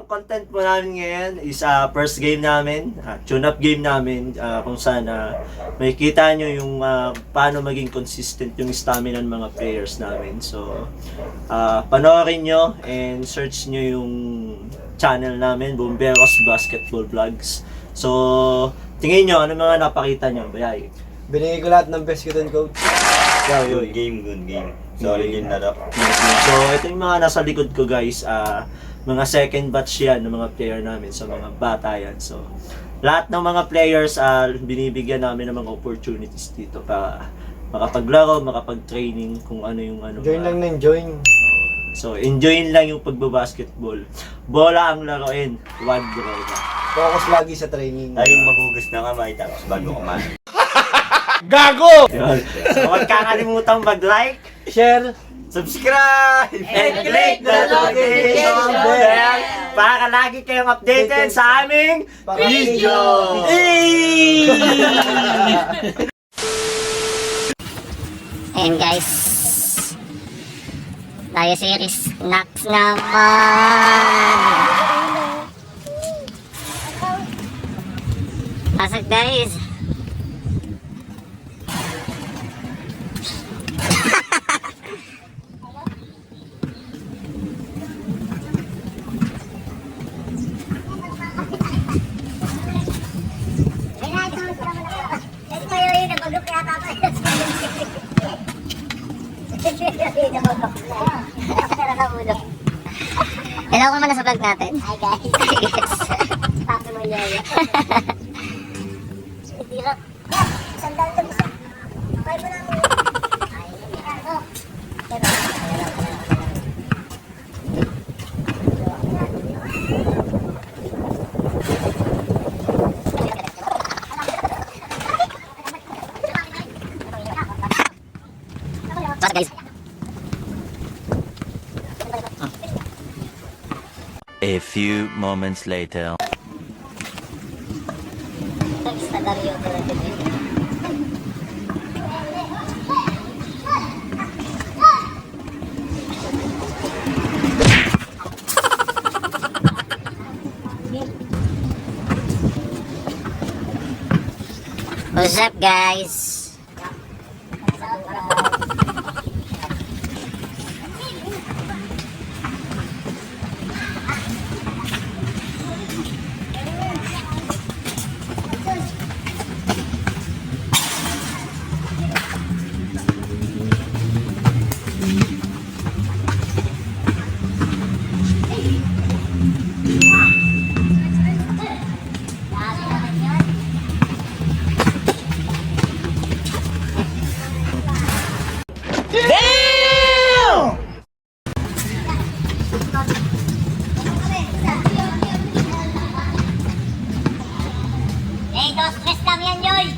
content po namin ngayon is first game namin, tune-up game namin, kung saan makikita nyo yung paano maging consistent yung stamina ng mga players namin. So, panoorin nyo and search nyo yung channel namin, Bomberos Basketball Vlogs. So, tingin nyo, ano mga napakita nyo? Bayay. Binigay ko lahat ng best ko dun, coach. Good game. Sorry din na daw. So, ito yung mga nasa likod ko, guys. Mga second batch yan ng mga player namin. So, mga bata yan. So, lahat ng mga players, binibigyan namin ng mga opportunities dito para makapaglaro, makapag-training, kung ano yung ano. Join lang ng join. So, enjoyin lang yung pagbabasketball. Bola ang laruin, wag droga. Focus lagi sa training. Tayong magugas na kamay tapos bago kumain. Gago! Yun. So, huwag kakalimutan mag-like, Share! Subscribe! and click the notification bell para lagi kayong updated sa aming video! Ayan guys, tayo series Knocks naman. Pasok guys. Hello ko muna sa vlog natin. Hi guys. Papi mo yaya. Tira. Sandal lang isa. Kaya mo na mo. Guys. A few moments later. What's up guys? Stress lang yan, Joy!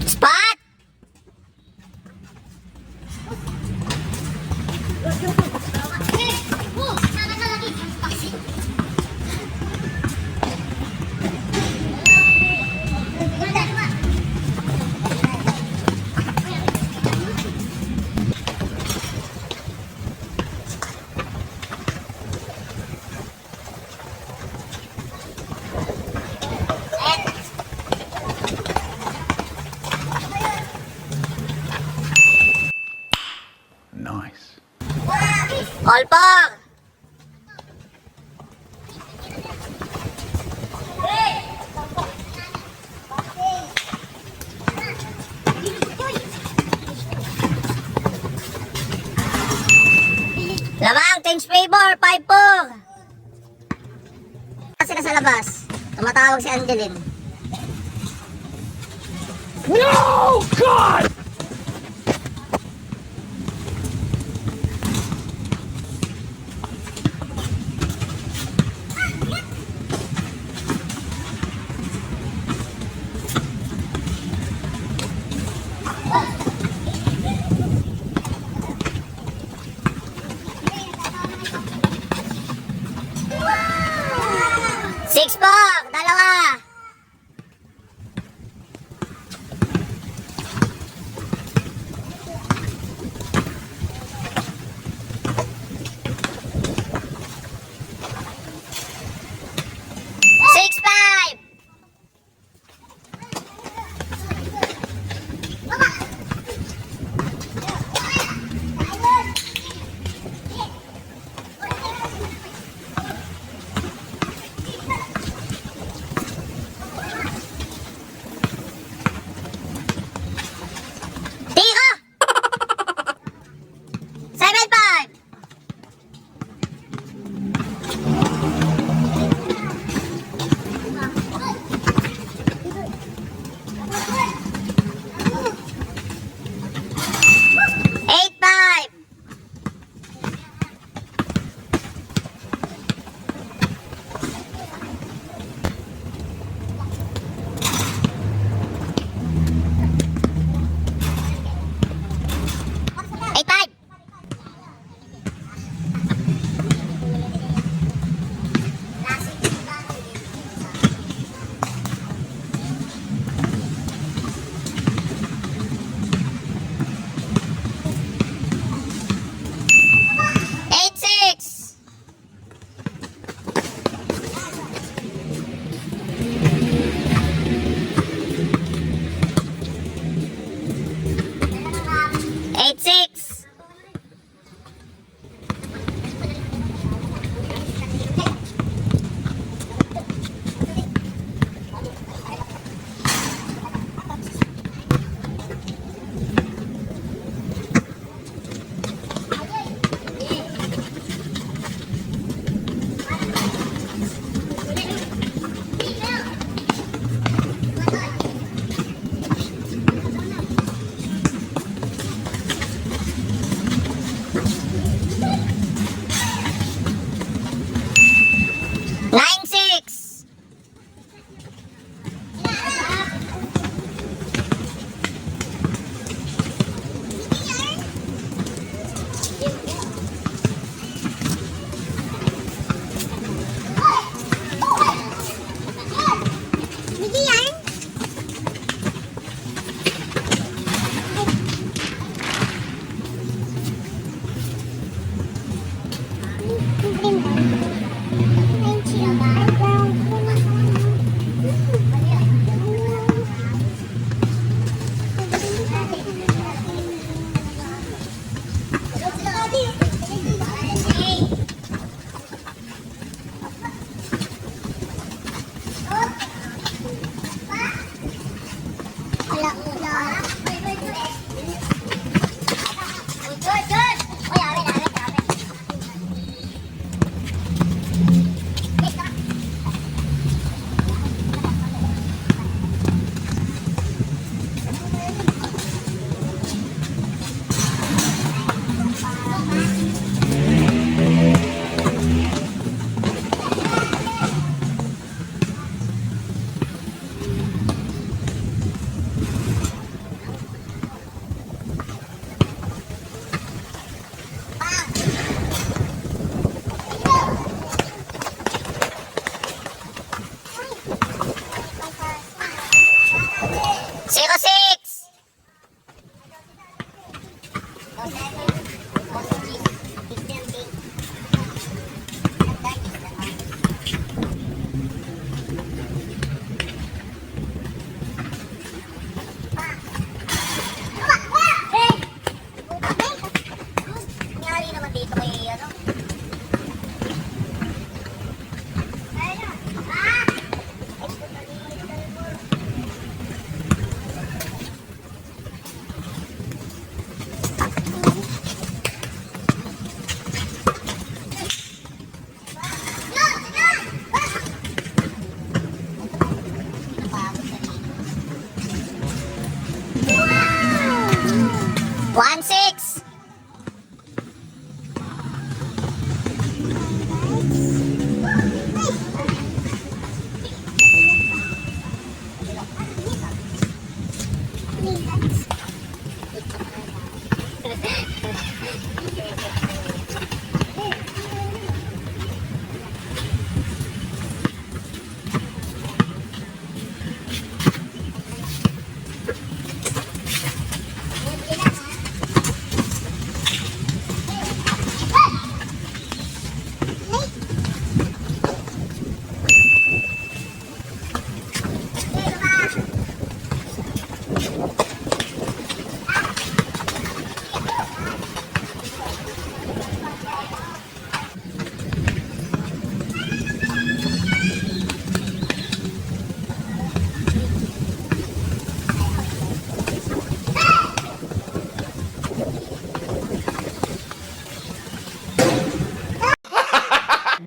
Spot! Nice. All par! Lamang, change favor, 5-4. Sila sa labas. Tumatawag si Angeline. No! God! Six po, dalawa. Six, five.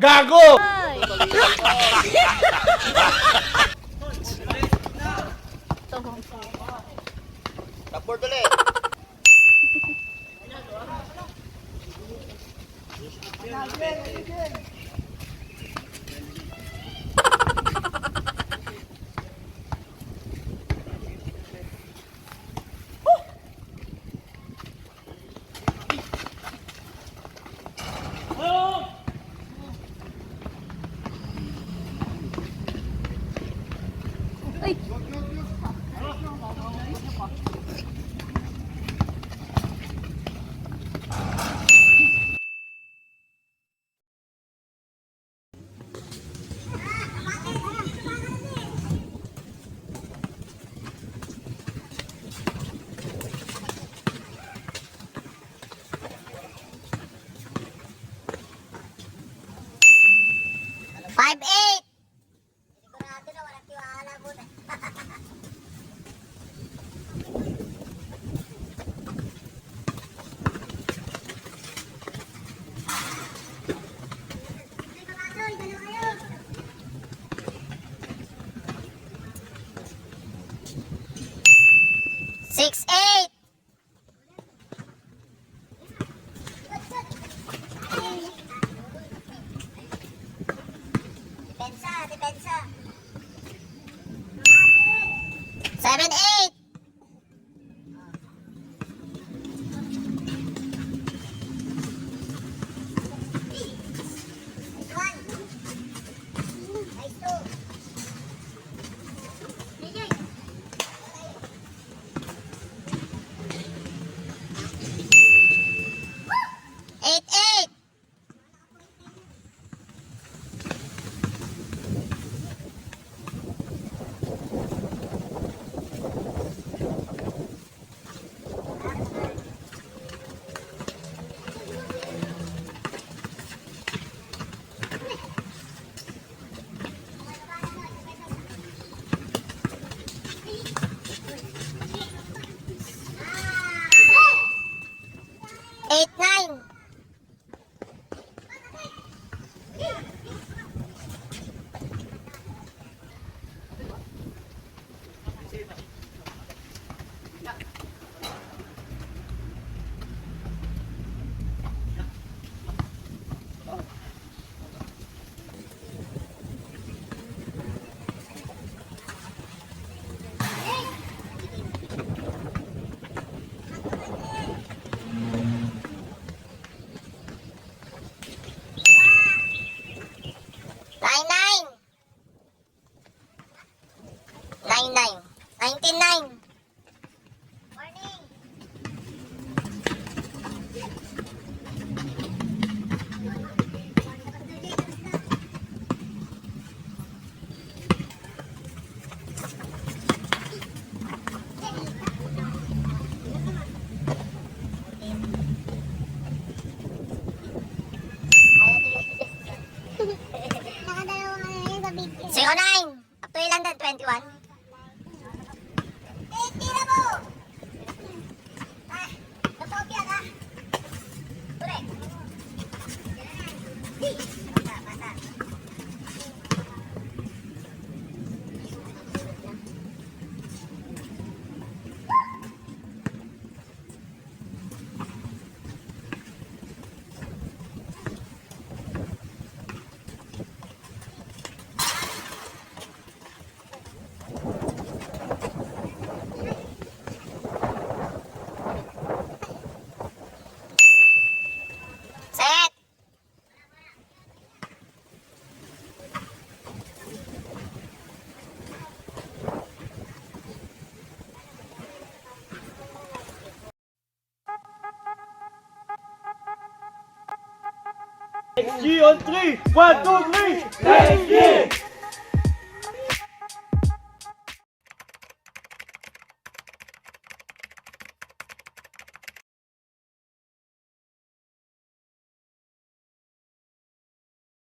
Gago! Tapos ulit. Five, eight. Sigurado na walang tiwala mo na. Six, eight. Depensa, depensa. Seven, eight. Nice one. Nice two. Eight, eight. Eight, nine. Nine, nine. 99. 99. Morning. Zero nine. Up to ilan din? 21? Tira mo! Napopya ka? Correct. Basta, basta. Set! G on 3! 1, 2, 3!